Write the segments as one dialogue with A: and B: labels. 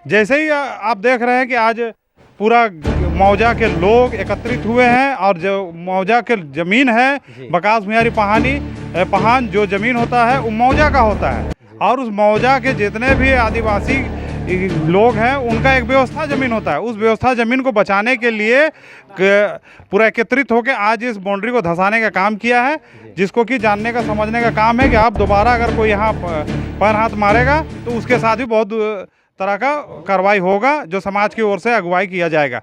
A: जैसे ही आप देख रहे हैं कि आज पूरा मौजा के लोग एकत्रित हुए हैं और जो मौजा के ज़मीन है बकास भुइयारी पहान जो ज़मीन होता है वो मौजा का होता है और उस मौजा के जितने भी आदिवासी लोग हैं उनका एक व्यवस्था ज़मीन होता है। उस व्यवस्था ज़मीन को बचाने के लिए पूरा एकत्रित होकर आज इस बाउंड्री को धंसाने का काम किया है, जिसको कि जानने का समझने का काम है कि आप दोबारा अगर कोई यहाँ पैर हाथ मारेगा तो उसके साथ भी बहुत तरह का कार्रवाई होगा जो समाज की ओर से अगुवाई किया जाएगा।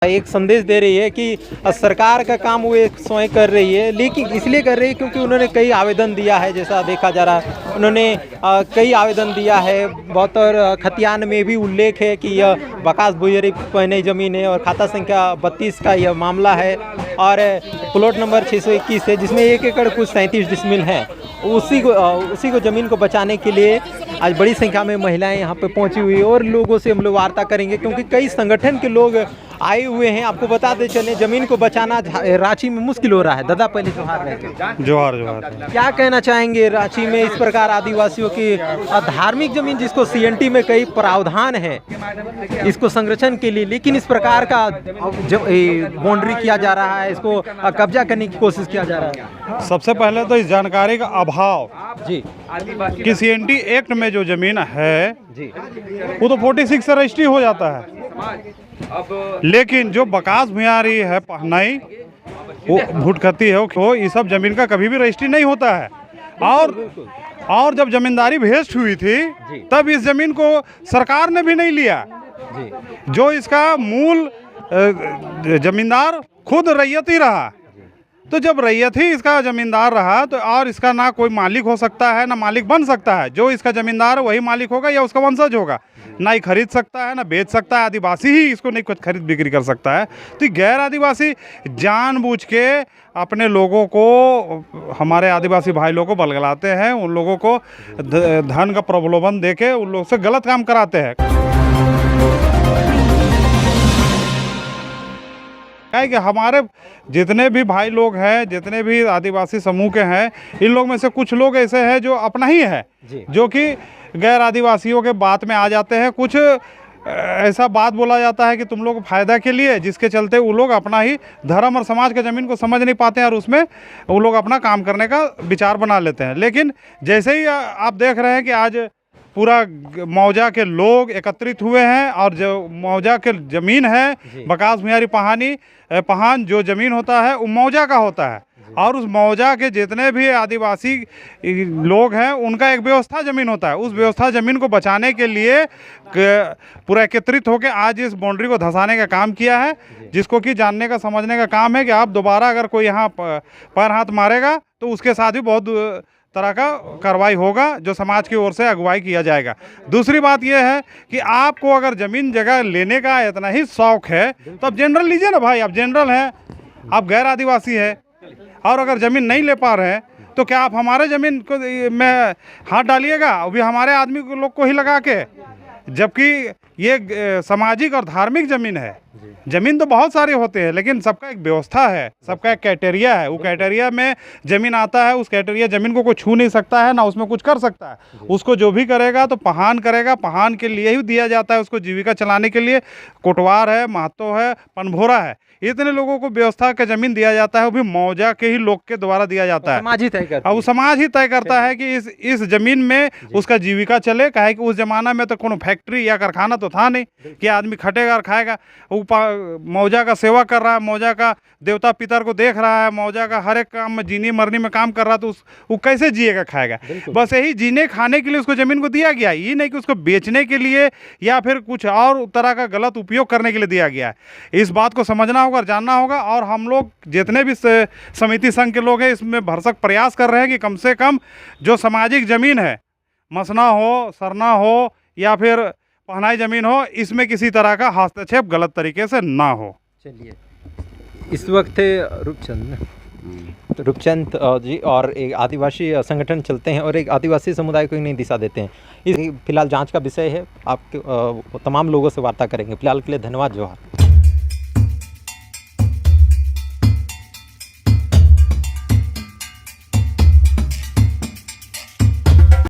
B: एक संदेश दे रही है कि सरकार का काम वो एक स्वयं कर रही है, लेकिन इसलिए कर रही है क्योंकि उन्होंने कई आवेदन दिया है। जैसा देखा जा रहा है उन्होंने कई आवेदन दिया है। बहुत और खतियान में भी उल्लेख है कि यह बकास भुइयारी पहने ज़मीन है और खाता संख्या 32 का यह मामला है और प्लॉट नंबर 621 है जिसमें 1 एकड़ कुछ 37 डिसमिल है। उसी को ज़मीन को बचाने के लिए आज बड़ी संख्या में महिलाएं यहाँ पे पहुँची हुई है और लोगों से हम लोग वार्ता करेंगे क्योंकि कई संगठन के लोग आए हुए हैं। आपको बताते चले ज़मीन को बचाना रांची में मुश्किल हो रहा है। दादा पहले जोहार रहे।
A: जोहार जोहार।
B: क्या कहना चाहेंगे रांची में इस प्रकार आदिवासियों की धार्मिक ज़मीन जिसको सीएनटी में कई प्रावधान है इसको संरक्षण के लिए, लेकिन इस प्रकार का बाउंड्री किया जा रहा है, इसको कब्जा करने की कोशिश किया जा रहा है।
A: सबसे पहले तो इस जानकारी का अभाव
B: जी
A: कि सीएनटी एक्ट में जो ज़मीन है
B: जी
A: वो तो 46 से रजिस्ट्री हो जाता है, लेकिन जो बकास भुइयारी है पहनाई वो भुटखती है वो ये सब ज़मीन का कभी भी रजिस्ट्री नहीं होता है। और जब जमींदारी भेस्ट हुई थी तब इस ज़मीन को सरकार ने भी नहीं लिया। जो इसका मूल जमींदार खुद रैयत ही रहा। तो जब रैयत ही इसका ज़मींदार रहा तो और इसका ना कोई मालिक हो सकता है ना मालिक बन सकता है। जो इसका ज़मींदार वही मालिक होगा या उसका वंशज होगा। ना ही खरीद सकता है ना बेच सकता है। आदिवासी ही इसको नहीं कुछ खरीद बिक्री कर सकता है। तो गैर आदिवासी जानबूझ के अपने लोगों को, हमारे आदिवासी भाई लोगों को बलगलाते हैं, उन लोगों को धन का प्रलोभन देके उन लोग से गलत काम कराते हैं। है कि हमारे जितने भी भाई लोग हैं, जितने भी आदिवासी समूह के हैं, इन लोग में से कुछ लोग ऐसे हैं जो अपना ही है जो कि गैर आदिवासियों के बात में आ जाते हैं। कुछ ऐसा बात बोला जाता है कि तुम लोग फ़ायदा के लिए, जिसके चलते वो लोग अपना ही धर्म और समाज के ज़मीन को समझ नहीं पाते हैं और उसमें वो लोग अपना काम करने का विचार बना लेते हैं। लेकिन जैसे ही आप देख रहे हैं कि आज पूरा मौजा के लोग एकत्रित हुए हैं और जो मौजा के ज़मीन है बकास भुइयारी पहान जो ज़मीन होता है वो मौजा का होता है और उस मौजा के जितने भी आदिवासी लोग हैं उनका एक व्यवस्था ज़मीन होता है। उस व्यवस्था ज़मीन को बचाने के लिए पूरा एकत्रित होकर आज इस बाउंड्री को धंसाने का काम किया है, जिसको कि जानने का समझने का काम है कि आप दोबारा अगर कोई यहाँ पैर हाथ मारेगा तो उसके साथ भी बहुत तरह का कार्रवाई होगा जो समाज की ओर से अगुवाई किया जाएगा। दूसरी बात यह है कि आपको अगर ज़मीन जगह लेने का इतना ही शौक़ है तो आप जनरल लीजिए ना भाई। आप जनरल हैं, आप गैर आदिवासी है और अगर ज़मीन नहीं ले पा रहे हैं तो क्या आप हमारे ज़मीन को में हाथ डालिएगा, वो भी हमारे आदमी लोग को ही लगा के, जबकि ये सामाजिक और धार्मिक ज़मीन है। ज़मीन तो बहुत सारे होते हैं लेकिन सबका एक व्यवस्था है, सबका एक क्राइटेरिया है। वो क्राइटेरिया में ज़मीन आता है, उस क्राइटेरिया ज़मीन को कोई छू नहीं सकता है ना उसमें कुछ कर सकता है। उसको जो भी करेगा तो पहान करेगा, पहान के लिए ही दिया जाता है। उसको जीविका चलाने के लिए कोटवार है, महतो है, पनभोरा है, इतने लोगों को व्यवस्था का ज़मीन दिया जाता है। वो भी मौजा के ही लोग के द्वारा दिया जाता है।
B: समाज ही तय करता है।
A: अब समाज ही तय करता है कि इस ज़मीन में उसका जीविका चले। काहे कि उस ज़माना में तो कोनो फैक्ट्री या कारखाना तो था नहीं कि आदमी खटेगा और खाएगा। वो मौजा का सेवा कर रहा है, मौजा का देवता पितर को देख रहा है, मौजा का हर एक काम में जीने मरने में काम कर रहा है, तो वो कैसे जिएगा खाएगा। बस यही जीने खाने के लिए उसको ज़मीन को दिया गया, ये नहीं कि उसको बेचने के लिए या फिर कुछ और तरह का गलत उपयोग करने के लिए दिया गया है। इस बात को समझना होगा और जानना होगा। और हम लोग जितने भी समिति संघ के लोग हैं इसमें भरसक प्रयास कर रहे हैं कि कम से कम जो सामाजिक ज़मीन है, मसना हो, सरना हो या फिर पहनाई ज़मीन हो, इसमें किसी तरह का हस्तक्षेप गलत तरीके से ना हो।
B: चलिए, इस वक्त रूपचंद जी और एक आदिवासी संगठन चलते हैं और एक आदिवासी समुदाय को नई दिशा देते हैं। इस फिलहाल जांच का विषय है, आप तमाम लोगों से वार्ता करेंगे। फिलहाल के लिए धन्यवाद, जोहार।